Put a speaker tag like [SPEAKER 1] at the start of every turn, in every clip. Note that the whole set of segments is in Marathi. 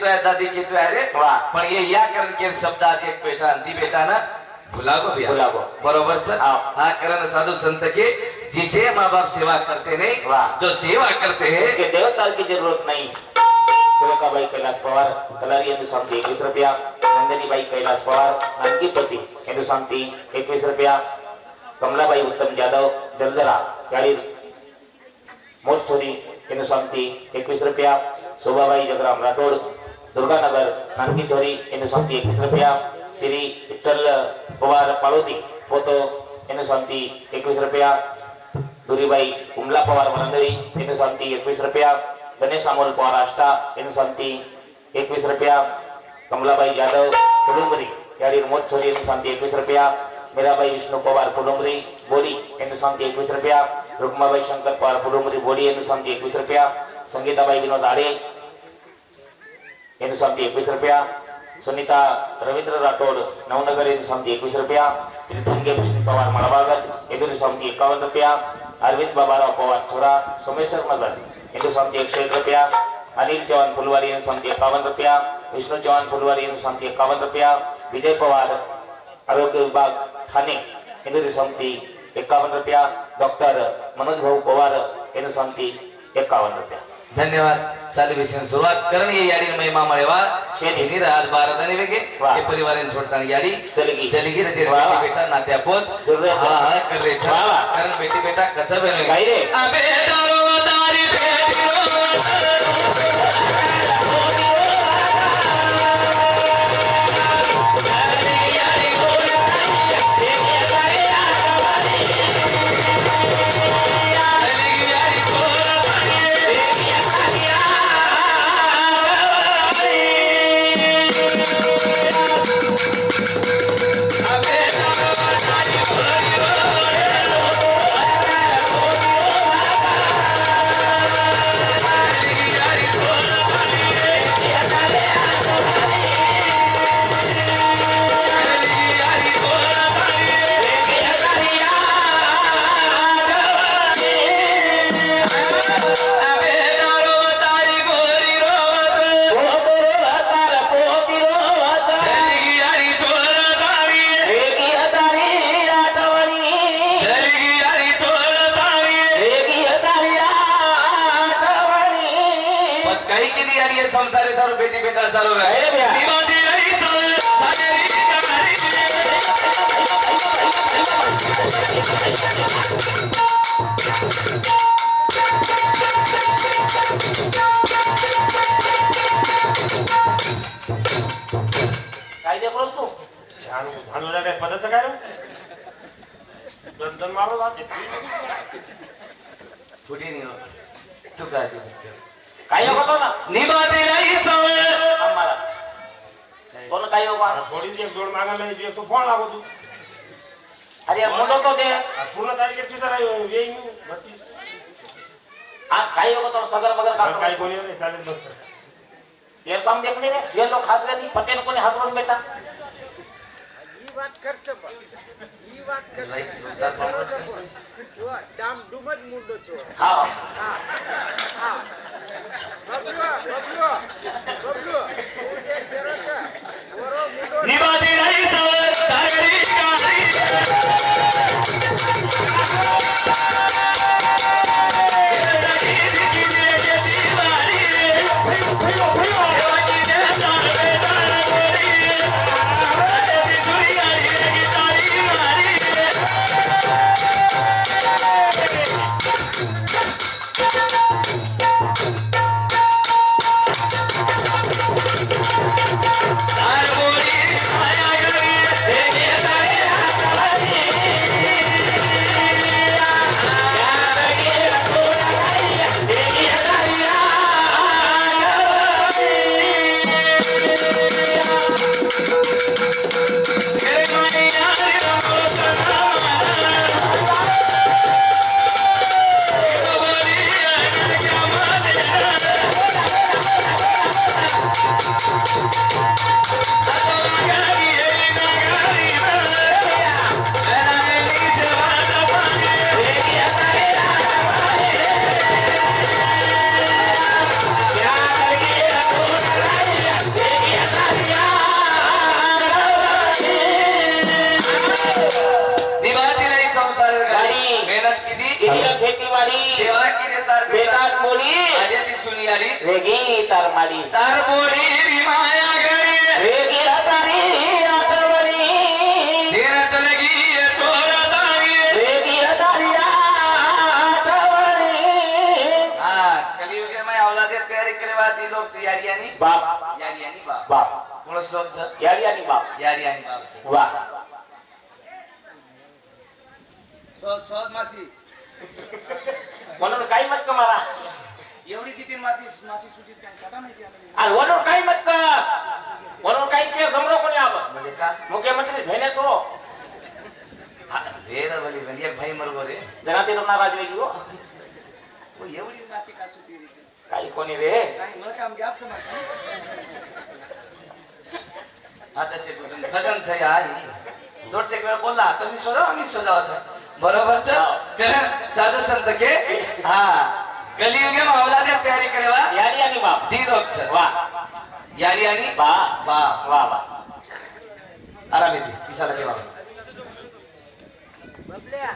[SPEAKER 1] घेतोय दादी घेतोय अरे
[SPEAKER 2] वाह.
[SPEAKER 1] पण ये या कारण के शब्द आज एक बेटा ती बेटा ना भुलागो भी
[SPEAKER 2] भुलागो.
[SPEAKER 1] बरोबर सर
[SPEAKER 2] हाँ.
[SPEAKER 1] हाँ कारण साधु संत के जिसे माँ बाप सेवा करते नहीं
[SPEAKER 2] वाह.
[SPEAKER 1] जो सेवा करते हैं
[SPEAKER 2] उसके देवता की जरूरत नहीं. शिवकाबाई कैलास पवार कलारी ಎಂದು शांति 21 रुपया. नंदिनीबाई कैलास पवार नानकीपती ಎಂದು शांति 21 रुपया. कमलाबाई उत्तम जाधव जलदरा गाड़ी मोटछोरी ಎಂದು शांति 21 रुपया. शोभाबाई जगराम राठोड दुर्गानगर नानकी छोरी ಎಂದು शांति 21 रुपया. श्री विठ्ठल पवार पालोदी पोतो ಎಂದು शांति 21 रुपया. दुरीबाई उमला पवार वनंदरी ಎಂದು शांति 21 रुपया. गणेश अमोल पवार आष्टा ಎಂದು शांति 21 रुपया. कमलाबाई यादव फुलुमरी गाड़ी रिमोट छोरी ಎಂದು शांति 21 रुपया. मीराबाई विष्णु पवार फुलुमरी बोली ಎಂದು शांति 21 रुपया. रुक्माबाई शंकर पवार फुलुमरी बोली ಎಂದು शांति 21 रुपया. संगीताबाई विनोद आडे ಎಂದು शांति 21 रुपया. सुनीता रवींद्र राठोड नवनगर ಎಂದು शांति 21 रुपया. धनगे विष्णु पवार मळबागत ಎಂದು शांति 51 रुपया. अरविंद बाबाराव पवार छोरा सोमेश्वर नगर ಎಂದು शांति 101 रुपया. अनिल चौहान फुलवारी ಎಂದು शांति 51 रुपया. विष्णु चौहान फुलवारी ಎಂದು शांति 51 रुपया. विजय पवार आरोग्य विभाग ठाणे ಎಂದು शांति 51 रुपया. डॉक्टर मनोज भाऊ पवार ಎಂದು शांति 51 रुपया.
[SPEAKER 1] धन्यवाद चालू विषय सुरुवात करणे याडी महिमा मळेवा शेनी राज भारत आणि वेगे
[SPEAKER 2] वाह.
[SPEAKER 1] हे परिवाराने सोडताना याडी
[SPEAKER 2] चलगी.
[SPEAKER 1] चलगी रे
[SPEAKER 2] वाह.
[SPEAKER 1] बेटी बेटा नात्या पोत
[SPEAKER 2] जरूर आहे.
[SPEAKER 1] हा हा कर रे
[SPEAKER 2] वाह, वाह.
[SPEAKER 1] कारण बेटी बेटा कसं बने
[SPEAKER 2] काय रे?
[SPEAKER 1] अबे दारो दारी बेटी संसारी सारो बेटी बेटा सारो रहे दिवादी रही
[SPEAKER 2] काय दे बोल तू
[SPEAKER 3] झाडूला काय पदाचं काय दन मारो जाते
[SPEAKER 1] थोडी नाही चुका
[SPEAKER 2] काय होतो ना
[SPEAKER 1] निभाते रही सवय
[SPEAKER 2] आम्हाला बोल काय हो बा
[SPEAKER 3] थोडीच एक जोड मागा नाही तो फोन लागो तू
[SPEAKER 2] अरे म्हणतो तो ते
[SPEAKER 3] पूर्ण तारीख तिथं येईन
[SPEAKER 2] आज काय होतो तो सगर मगर
[SPEAKER 3] काय
[SPEAKER 2] काय
[SPEAKER 3] कोणी नाही चालेल मस्त
[SPEAKER 2] ये सम देखने रे ये लोग खास गनी पटेल कोणी हात वरून बेटा
[SPEAKER 4] ही बात करच पण ही बात कर
[SPEAKER 1] राईट रोजचा
[SPEAKER 4] जो डाम डुमत मुंडो चो
[SPEAKER 2] हा
[SPEAKER 4] हा हा बबलू बबलू उद्या तेराचा वरो मुंडो
[SPEAKER 1] निभाते रही सवय सागरी
[SPEAKER 2] बोली
[SPEAKER 1] जेव्हा की रे तार
[SPEAKER 2] बेतात बोली
[SPEAKER 1] आजे ती सुनी आली
[SPEAKER 2] रेगी तार मारी
[SPEAKER 1] तार बोली री माया घरी
[SPEAKER 2] रेगी हतारी आतवरी
[SPEAKER 1] तेरत लगी थोड़ा तारी
[SPEAKER 2] रेगी हतारी आतवरी
[SPEAKER 1] हा कलियुगे में औलादे तयारी करे वादी लोग यारी यानी
[SPEAKER 2] बाप
[SPEAKER 1] बाप
[SPEAKER 2] बाप
[SPEAKER 1] कोण श्लोक
[SPEAKER 2] यारी आणि बाप
[SPEAKER 1] यारी आणि बाप
[SPEAKER 2] वा
[SPEAKER 1] सोद मासी
[SPEAKER 2] म्हणून काही मत मला
[SPEAKER 1] एवढी किती मासी सुटीत काय साठा माहिती आम्हाला
[SPEAKER 2] आणि म्हणून काही मत म्हणून काही ते जमलो कोणी आपण
[SPEAKER 1] म्हणजे का
[SPEAKER 2] मुख्यमंत्री भेनेच हो
[SPEAKER 1] वेर भली म्हणजे भाई मरगो रे
[SPEAKER 2] जरा ते नाराज वेगळी हो
[SPEAKER 1] वो एवढी मासी का सुटी रे
[SPEAKER 2] काही कोणी रे
[SPEAKER 1] काही मला काम जापचं मासी आता से भजन से आई दोड से वेळ बोलला तर मी शोधा होता बरोबर साधू संत के हा कलियुगे में औलादे तयारी करे वा
[SPEAKER 2] यारी आणि बाप
[SPEAKER 1] दी रोज
[SPEAKER 2] वा
[SPEAKER 1] यारी आणि
[SPEAKER 2] बा
[SPEAKER 1] वा
[SPEAKER 2] वा वा
[SPEAKER 1] आराम येते किसाला केव्हा
[SPEAKER 4] बबल्या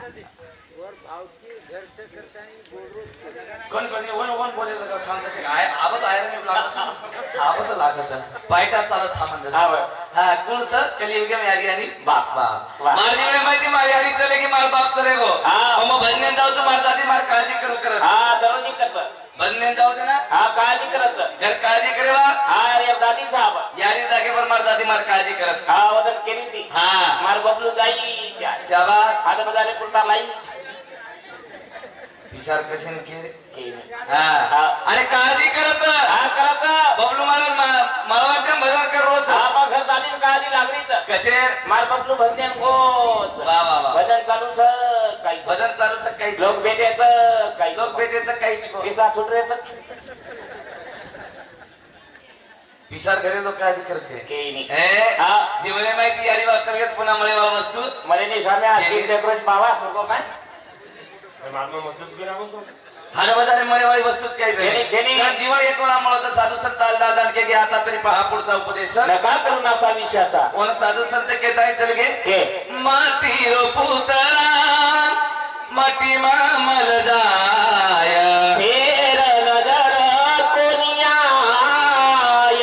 [SPEAKER 4] वर भावकी घरचं करताना बोलरोज
[SPEAKER 1] कोण बोलेल का थांब तसे काय आबत आहे रे लागत आबत लागत पायटा चालत थांबन
[SPEAKER 2] हा बरं.
[SPEAKER 1] हा कुलस कलियुगे में यारी आणि
[SPEAKER 2] बाप.
[SPEAKER 1] बाप
[SPEAKER 2] वा.
[SPEAKER 1] मार जीवन माहिती मार यारी चले की मार बाप चले गो
[SPEAKER 2] हा.
[SPEAKER 1] मग भजने जाऊ तो मार दादी मार काळजी करू करत
[SPEAKER 2] हा दररोजी कच
[SPEAKER 1] भजने जाऊ दे ना
[SPEAKER 2] हा काळजी करत
[SPEAKER 1] घर काळजी करे वा
[SPEAKER 2] हा रे दादी साहब
[SPEAKER 1] यारी जागे पर मार दादी मार काळजी करत
[SPEAKER 2] हा वदन केली ती
[SPEAKER 1] हा
[SPEAKER 2] मार बबलू जाई
[SPEAKER 1] शाबास
[SPEAKER 2] आता बजारे पुरता लाई
[SPEAKER 1] विचार कसे ने केले
[SPEAKER 2] केली
[SPEAKER 1] हा अरे काळजी करत
[SPEAKER 2] हा करायचं
[SPEAKER 1] बबलू महाराज मला भजन कर रोज
[SPEAKER 2] हा मग घर दादी काळजी लागलीच
[SPEAKER 1] कसे
[SPEAKER 2] मार बबलू भजन गोच
[SPEAKER 1] वा वा वा
[SPEAKER 2] भजन चालूच काही
[SPEAKER 1] भजन चालूच काही
[SPEAKER 2] लोक भेटायचं काही
[SPEAKER 1] लोक भेटायचं काहीच नको.
[SPEAKER 2] किसा सुटरेच
[SPEAKER 1] विचार करे तो काळजी करते
[SPEAKER 2] केली
[SPEAKER 1] ए,
[SPEAKER 2] हा.
[SPEAKER 1] जीवने माहिती यारी वाचल्यात पुन्हा मळेवा वस्तू
[SPEAKER 2] मला नाही साम्या
[SPEAKER 1] केली.
[SPEAKER 2] तीन लेकरोज बाबा नको काय
[SPEAKER 3] मागणं मजबूत बिना बोलतो
[SPEAKER 1] हाड बाजारे मळेवाळी वस्तूच काही
[SPEAKER 2] जेणे-
[SPEAKER 1] कारण जीवन एक वेळा मळत साधू संत आलदान के आता तरी पहा पुढचा उपदेश
[SPEAKER 2] नका करू नसा विषयाचा
[SPEAKER 1] कोण साधू संत केताय चल गे
[SPEAKER 2] हे
[SPEAKER 1] माती रो पुतळा माती मामल जाय
[SPEAKER 2] फेर नजर कोनिया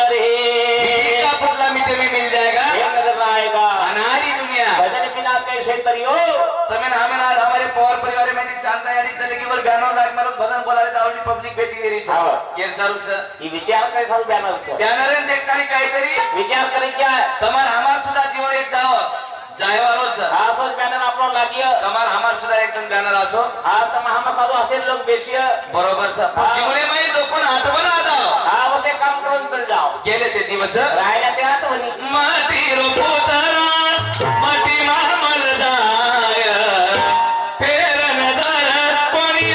[SPEAKER 2] रे
[SPEAKER 1] का पुतला मीठे में मिल जाएगा
[SPEAKER 2] फेर नजर आएगा
[SPEAKER 1] अनारी दुनिया
[SPEAKER 2] भजन बिना कैसे तरियो
[SPEAKER 1] तमें हमें आज हमारे पवार परिवार में शांता यानी चलेगी वर गाना लाग मारो भजन बोलावे आवडी पब्लिक भेटी गेली
[SPEAKER 2] हाव.
[SPEAKER 1] के जरूर
[SPEAKER 2] ही विचार काय सांगू बॅनरचं
[SPEAKER 1] त्यानरे देखतानी काहीतरी
[SPEAKER 2] विचार करे क्या
[SPEAKER 1] तमार हमार सुद्धा जीवन एक जाव जायवारोच
[SPEAKER 2] हा असंच बॅनर आपण लागिय
[SPEAKER 1] तमार हमार सुद्धा एकदम गाणार असो
[SPEAKER 2] हा तर महामा साधू असेल लोक बेशिय
[SPEAKER 1] बरोबर
[SPEAKER 2] हा.
[SPEAKER 1] जीवने माई दोपन आठवण आता
[SPEAKER 2] हा वसे काम करून चल जाओ
[SPEAKER 1] गेले ते दिवस
[SPEAKER 2] राहिल्या ते आठवणी
[SPEAKER 1] माटी रोपोतरा माटी मामल जाय फेर नजर कोणी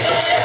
[SPEAKER 1] Yeah.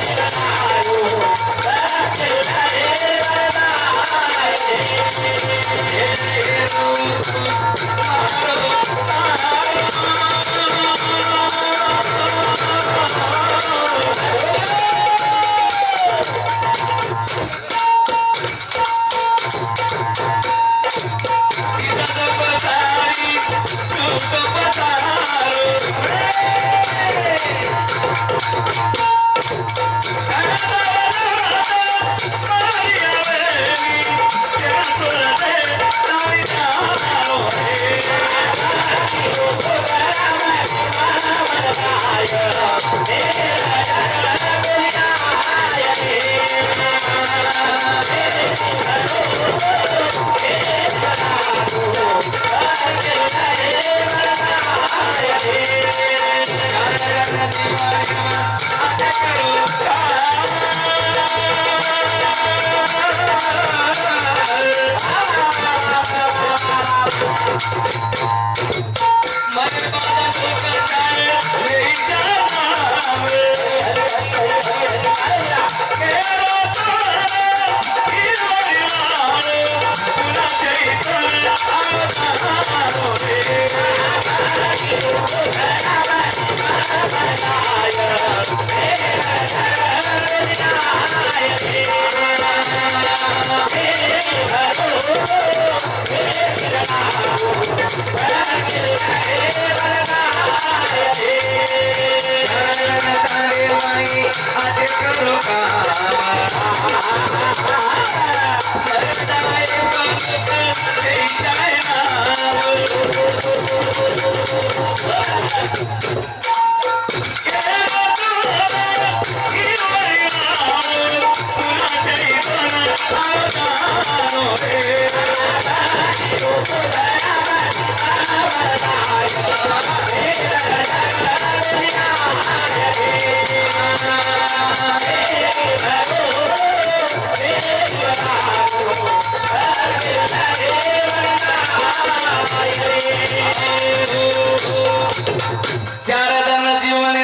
[SPEAKER 1] चारदन जीवने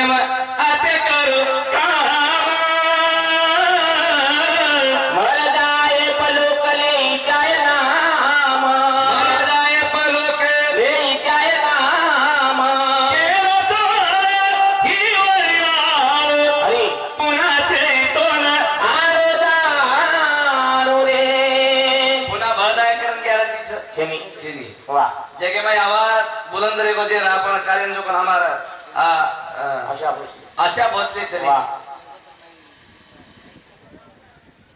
[SPEAKER 1] आते करू काम
[SPEAKER 2] मरदाय पलोकले इचाय नाम
[SPEAKER 1] मरदाय पलोक
[SPEAKER 2] ले इचाय नाम
[SPEAKER 1] केलो तो ही वरिवाळ
[SPEAKER 2] अरे
[SPEAKER 1] पुन्हा चैतोन
[SPEAKER 2] आरोदारो रे
[SPEAKER 1] पुन्हा भरदाय करण गॅरंटीचं
[SPEAKER 2] शेनी
[SPEAKER 1] चिनी
[SPEAKER 2] वाह
[SPEAKER 1] जगे में आवाज बुलंद रे गोजे रापण कार्य जो हमारा
[SPEAKER 2] आशा भोसले
[SPEAKER 1] अच्छा भोसले चली
[SPEAKER 2] वाह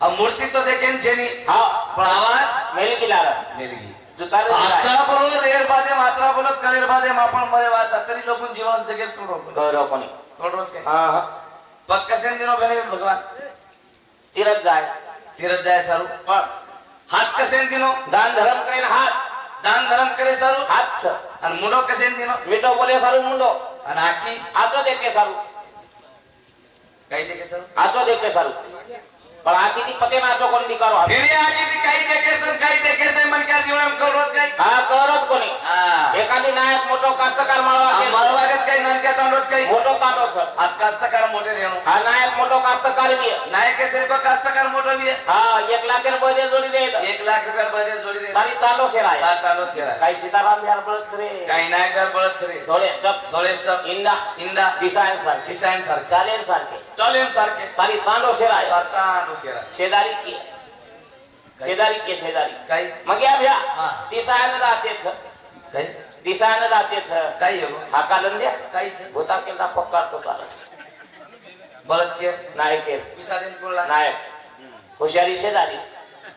[SPEAKER 1] अब मूर्ति तो देखेन छेनी
[SPEAKER 2] हाँ
[SPEAKER 1] पण आवाज
[SPEAKER 2] मेल किलारा
[SPEAKER 1] मेली गी
[SPEAKER 2] जुताले
[SPEAKER 1] आता बरोबर रेर बादे मात्रा बोलत कलेर बादे मापण मरे वाचा तरी लोकून जीवन जगेल करो
[SPEAKER 2] गौरव कोणी
[SPEAKER 1] रोज के
[SPEAKER 2] हाँ हाँ
[SPEAKER 1] पग कसेन दिनो बने भगवान
[SPEAKER 2] तीरथ जाय
[SPEAKER 1] तीरथ जाय सारू हात कसेन दिनो
[SPEAKER 2] दान धर्म करेन हात
[SPEAKER 1] दान धर्म करे सारू
[SPEAKER 2] हात छ
[SPEAKER 1] आणि मुंडो कसेन दिनो
[SPEAKER 2] मिठो बोले सारू मुंडो
[SPEAKER 1] आणि आकी
[SPEAKER 2] आचो देखे सारू
[SPEAKER 1] काही देखे सारू
[SPEAKER 2] आचो देखे सारू पण आकी ती पते नाचो कोणी दिकारो हात
[SPEAKER 1] फिर आकी ती काही देखे सर काही देखे सर मन क्या जीवन करोत काही
[SPEAKER 2] हा करत कोणी
[SPEAKER 1] हा
[SPEAKER 2] एखादी नायक मोठो कास्तकार माळवा
[SPEAKER 1] माळवागत काही नानक्या तांडोच काही
[SPEAKER 2] मोठो कांडो छ
[SPEAKER 1] हात कास्तकार मोठे रेणू
[SPEAKER 2] हा नायक मोठो कास्तकार बी
[SPEAKER 1] नायक केसरी को कास्तकार मोठो भी है
[SPEAKER 2] हा 1 लाख रुपये जोडी दे
[SPEAKER 1] 1 लाख रुपया बजेट जोडी दे
[SPEAKER 2] सारी तांडो शेराय
[SPEAKER 1] सात तांडो सेरा
[SPEAKER 2] काही सीताराम यार बळत रे
[SPEAKER 1] काही नायकर बळत रे
[SPEAKER 2] थोडे सब
[SPEAKER 1] थोडे सब
[SPEAKER 2] इंदा
[SPEAKER 1] इंदा
[SPEAKER 2] दिसायन सारखे
[SPEAKER 1] किसान सारखे
[SPEAKER 2] चालेल सारखे
[SPEAKER 1] चालेल सारखे
[SPEAKER 2] सारी तांडो शेराय
[SPEAKER 1] सात तांडो सेरा
[SPEAKER 2] शेजारी की शेजारी
[SPEAKER 1] काही
[SPEAKER 2] मग या भ्या
[SPEAKER 1] हा.
[SPEAKER 2] दिसायन जाते छ
[SPEAKER 1] काही
[SPEAKER 2] दिसायन जाते छ
[SPEAKER 1] काही हो
[SPEAKER 2] हा कालन द्या
[SPEAKER 1] काहीच
[SPEAKER 2] होता केला पक्का तो कालच
[SPEAKER 1] बळत के
[SPEAKER 2] नायक आहे.
[SPEAKER 1] विसादेन कोळला
[SPEAKER 2] नायक हुशारी शेजारी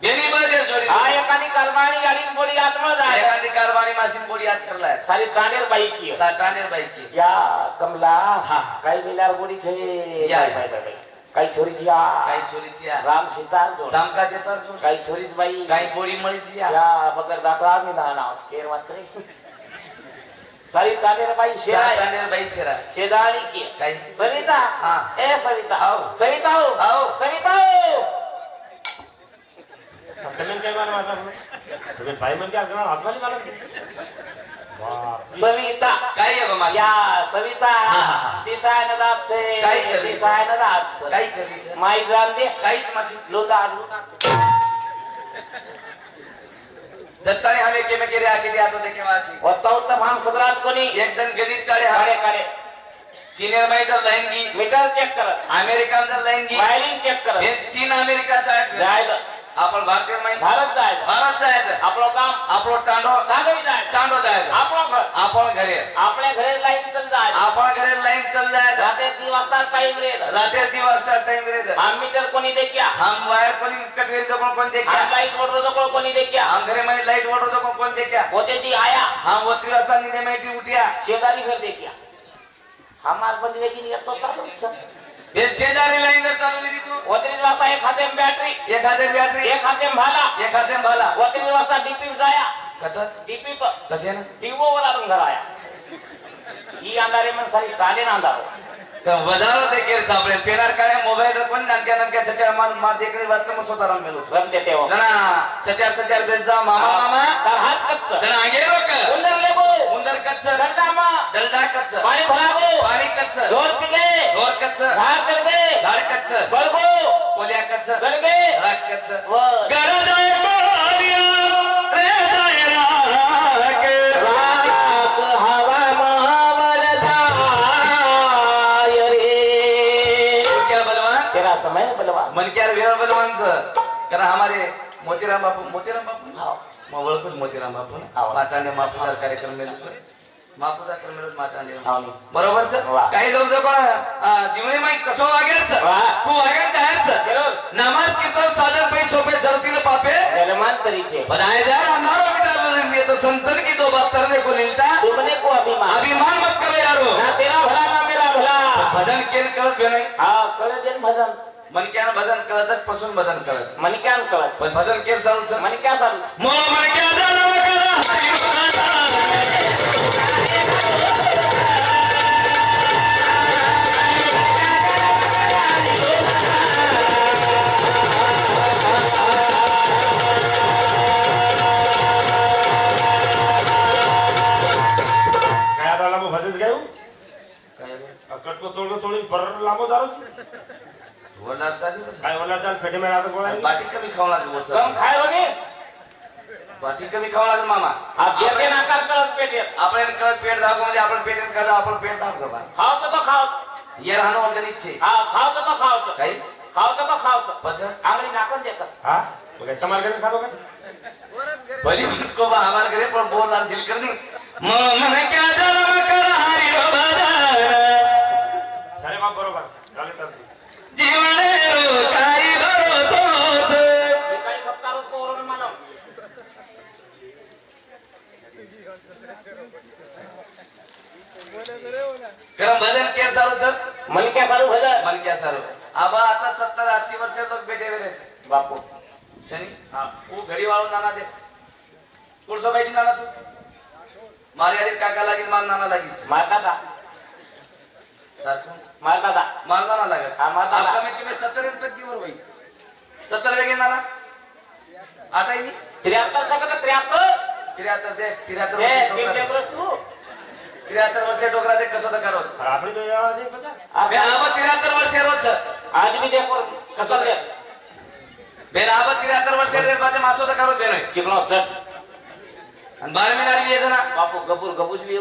[SPEAKER 1] बेनी बजेट जोडी
[SPEAKER 2] हा एखादी कर्माणी गाडी बोली आत्मा जाय
[SPEAKER 1] एखादी कारवानी मासिन बोडी आज करलाय
[SPEAKER 2] सारी तांडेर बाई की
[SPEAKER 1] सात तांडेर बाई की
[SPEAKER 2] या कमला
[SPEAKER 1] हा.
[SPEAKER 2] काही बेलार बोली छे
[SPEAKER 1] या.
[SPEAKER 2] काही छोरीची या
[SPEAKER 1] काही छोरीची आ
[SPEAKER 2] राम सीतार जोड
[SPEAKER 1] सामकाचे तर जो
[SPEAKER 2] काही छोरीच बाई
[SPEAKER 1] काही बोडी मळीची आ
[SPEAKER 2] या बगर दाता मी नाव केर वात्रे सारी तांडेर बाई
[SPEAKER 1] सात
[SPEAKER 2] शेराय
[SPEAKER 1] तांडेर बाई सेरा
[SPEAKER 2] शेजारी की
[SPEAKER 1] काही
[SPEAKER 2] सविता
[SPEAKER 1] हा.
[SPEAKER 2] ए सविता
[SPEAKER 1] आओ.
[SPEAKER 2] सविता हो
[SPEAKER 1] आओ.
[SPEAKER 2] सविता हो
[SPEAKER 3] कमेंट काय मार माझा तुम्ही बाई म्हणजे अगदी हातवाली मला
[SPEAKER 2] सविता
[SPEAKER 1] काही आहे बा मासी
[SPEAKER 2] या सविता
[SPEAKER 1] हा, हा, हा.
[SPEAKER 2] दिसायन जात छे
[SPEAKER 1] काही करीच.
[SPEAKER 2] दिसायन जात छे.
[SPEAKER 1] काही करीच
[SPEAKER 2] माई जान दे
[SPEAKER 1] काहीच मासी
[SPEAKER 2] लुता
[SPEAKER 1] जत्ताने हमें के में केरे आके दिया तो देखे वाची
[SPEAKER 2] होता होता भान सदराज कोणी
[SPEAKER 1] एक जण गणित काढे
[SPEAKER 2] काळे
[SPEAKER 1] हा
[SPEAKER 2] काळे
[SPEAKER 1] चीनेर मध्ये तर लाईन गी
[SPEAKER 2] मीटर चेक करत
[SPEAKER 1] अमेरिका मध्ये लाईन गी
[SPEAKER 2] वायलिंग चेक करत
[SPEAKER 1] हे चीन अमेरिका साहेब
[SPEAKER 2] जायचं
[SPEAKER 1] आपण भारतीय माहिती
[SPEAKER 2] भारत जायचं
[SPEAKER 1] भारत जायचं
[SPEAKER 2] आपलं काम
[SPEAKER 1] आपलं टांडो
[SPEAKER 2] कागदी जायचं
[SPEAKER 1] टांडो जायचं
[SPEAKER 2] आपलं घर
[SPEAKER 1] आपण घरे
[SPEAKER 2] आपल्या घरी लाईन चल जायचं
[SPEAKER 1] आपण घरे लाईन चल जायचं
[SPEAKER 2] रात्री 3 वाजता टाइम रे
[SPEAKER 1] रात्री दिवस टाइम रे
[SPEAKER 2] हम मीटर कोणी दे क्या
[SPEAKER 1] हम वायर कोणी कटवेरी जो कोण देख्या
[SPEAKER 2] हम लाईट मोटर जो कोणी दे क्या
[SPEAKER 1] हम घरे मध्ये लाईट वोटो जो कोण देख्या
[SPEAKER 2] होते ती आया
[SPEAKER 1] हम वत्री वाजता निने माहिती उठ्या
[SPEAKER 2] शेजारी घर दे क्या हमार बंदी लेकिन ये तो चालू
[SPEAKER 1] हे शेजारी लाईन जर चालवली ती तू
[SPEAKER 2] होते वाजता एक हाते बॅटरी
[SPEAKER 1] एखादे बॅटरी
[SPEAKER 2] एक हाते भाला
[SPEAKER 1] एखादे भाला
[SPEAKER 2] होते वाजता डीपी जाया
[SPEAKER 1] कथत
[SPEAKER 2] डीपी पर
[SPEAKER 1] कसे ना
[SPEAKER 2] टीवो वाला घर आया ही अंधारे में सारी काले ना अंधारो
[SPEAKER 1] तर वजारो देखेल सापडे पेनार काय मोबाईल पण नानक्या नानक्या सचार मा देखणी वाचलं मग स्वतःला मेलो
[SPEAKER 2] रम देते हो
[SPEAKER 1] जना सचार बेजा मामा मामा
[SPEAKER 2] तर हात कच्च
[SPEAKER 1] जना आगे रोक
[SPEAKER 2] उंदर लेगो
[SPEAKER 1] उंदर कच्च
[SPEAKER 2] डंडा मा
[SPEAKER 1] दलदा कच्च
[SPEAKER 2] पाणी भरागो
[SPEAKER 1] पाणी कच्च
[SPEAKER 2] जोर पिगे
[SPEAKER 1] ढोर कच्च
[SPEAKER 2] झाड चल गए
[SPEAKER 1] झाड कच्च वाघाचं
[SPEAKER 2] बळगो
[SPEAKER 1] कोल्याकाचं
[SPEAKER 2] गडगे
[SPEAKER 1] राक्याचं
[SPEAKER 2] वर
[SPEAKER 1] गरजाय पारिया रे जाय राग
[SPEAKER 2] राग हवा महावर जाय रे
[SPEAKER 1] क्या बलवान
[SPEAKER 2] तेरा समय बलवान
[SPEAKER 1] मन क्या वीर बलवानचं कारण हमारे मोतीराम बापू
[SPEAKER 2] हाव.
[SPEAKER 1] मग ओळखूच मोतीराम बापू
[SPEAKER 2] हाव.
[SPEAKER 1] माताने मापूचा कार्यक्रम मेलो मापूचा कार्यक्रम माताने
[SPEAKER 2] हाव.
[SPEAKER 1] बरोबर सर
[SPEAKER 2] वा.
[SPEAKER 1] काही लोक जो कोण जीवने माहित कसं वागायचं
[SPEAKER 2] वा.
[SPEAKER 1] तू वागायचं आहेच
[SPEAKER 2] बरोबर
[SPEAKER 1] नमाज कीर्तन साधन पै सोपे जरतील पापे
[SPEAKER 2] जन्मांतरीचे
[SPEAKER 1] बधाए जा हमारो बेटा ये तो संतन की दो बात करने को मिलता
[SPEAKER 2] तुमने को अभिमान
[SPEAKER 1] अभिमान मत करो यारो
[SPEAKER 2] ना तेरा भला ना मेरा भला
[SPEAKER 1] भजन केलं कळत बे नाही
[SPEAKER 2] हा कळे देन भजन
[SPEAKER 1] मनक्यानं भजन कळत पासून भजन कळत
[SPEAKER 2] मणक्यान कळत
[SPEAKER 1] पण भजन केलं चालू सर
[SPEAKER 2] मणक्या चालू
[SPEAKER 1] मोह मनक्या झाला करा
[SPEAKER 3] काय आता लांब भजत गाऊ
[SPEAKER 1] काय रे?
[SPEAKER 3] कटको तोडको थोडी बरं लांब दारू
[SPEAKER 1] वरला चालू कसं?
[SPEAKER 3] काय मला चाल फेटे मेळा आता गोळा
[SPEAKER 1] बाटी कमी खाऊ लागली बोस
[SPEAKER 2] कम खाय बने
[SPEAKER 1] बाटी कमी खाऊ लागली मामा
[SPEAKER 2] आप जेते नाकार कळत पेटेत
[SPEAKER 1] आपण कळत पेट दाखव म्हणजे आपण पेट करा आपण पेट दाखव बा
[SPEAKER 2] खावचं तो खाव
[SPEAKER 1] ये राहणं वगैरे इच्छे
[SPEAKER 2] हा खावचं तो खावचं
[SPEAKER 1] काही
[SPEAKER 2] खावचं तो खावचं
[SPEAKER 1] पच
[SPEAKER 2] आंगली नाकन देतात
[SPEAKER 3] हा मग कमाल करून खातो का
[SPEAKER 4] वरच घरी
[SPEAKER 1] भली को बा हमार करे पण बोल लाल झिल करनी मन क्या जन्म कर हरी
[SPEAKER 3] अरे बाप बरोबर चालेल तर
[SPEAKER 1] जीवन रो काही भरोसोच
[SPEAKER 2] हे काही खपकारच कोरोना मानव
[SPEAKER 1] कारण भजन केलं चालू सर
[SPEAKER 2] मणक्या चालू भजन
[SPEAKER 1] मन क्या चालू आबा आता 70-80 वर्ष लोक बेटे वेळे
[SPEAKER 2] बापू
[SPEAKER 1] शनी तू घडी वाळून नाना दे कुळसो पाहिजे नाना तू मारी आधी काका लागेल मान नाना लागेल
[SPEAKER 2] मारता का
[SPEAKER 1] सारखं
[SPEAKER 2] मारता का
[SPEAKER 1] मान नाना लागेल
[SPEAKER 2] हा, मारता का?
[SPEAKER 1] कमीत कमी 70 वर होईल 70 वेगे नाना आठाई
[SPEAKER 2] 73 सकत 73
[SPEAKER 1] 73 दे 73
[SPEAKER 2] हे
[SPEAKER 1] वर्ष
[SPEAKER 2] टीम
[SPEAKER 1] डोकरा
[SPEAKER 2] लेबर तू
[SPEAKER 1] 73 वर्ष डोकरा दे कसं तर करोस
[SPEAKER 3] आपण तो आवाज आहे बघा
[SPEAKER 1] बे आबा 73 वर्ष रोज
[SPEAKER 2] आज भी देखो कसं दे
[SPEAKER 1] बेन आबा 73 वर्ष रे बाते मासो तर करोस बेन
[SPEAKER 2] चिकलो चट
[SPEAKER 1] आणि 12 मिनारी भी येते ना
[SPEAKER 2] बापू गपूर गपूस भी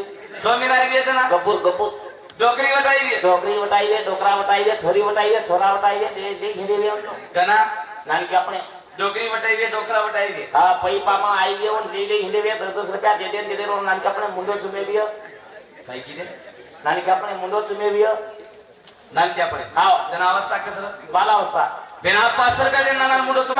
[SPEAKER 1] 2 मिनारी भी येते ना
[SPEAKER 2] गपूर गपूस
[SPEAKER 1] डोकरी वटाई भी
[SPEAKER 2] डोकरी वटाई दे डोकरा वटाई दे छोरी वटाई दे छोरा वटाई दे दे घेदे भी
[SPEAKER 1] कना
[SPEAKER 2] नानी के अपने
[SPEAKER 1] डोकरी वटाई भी डोकरा वटाई भी
[SPEAKER 2] हा पै पामा आई भी उन जे हिंदे भी 10 रुपया दे दे रो नानी के अपने मुंडो चुमे भी
[SPEAKER 1] काय की दे
[SPEAKER 2] नानी के अपने मुंडो चुमे भी
[SPEAKER 1] नान क्या पडे
[SPEAKER 2] हाव
[SPEAKER 1] जना अवस्था कसं
[SPEAKER 2] बाला अवस्था
[SPEAKER 1] बेन आप 5 रुपये दे नाना मुंडो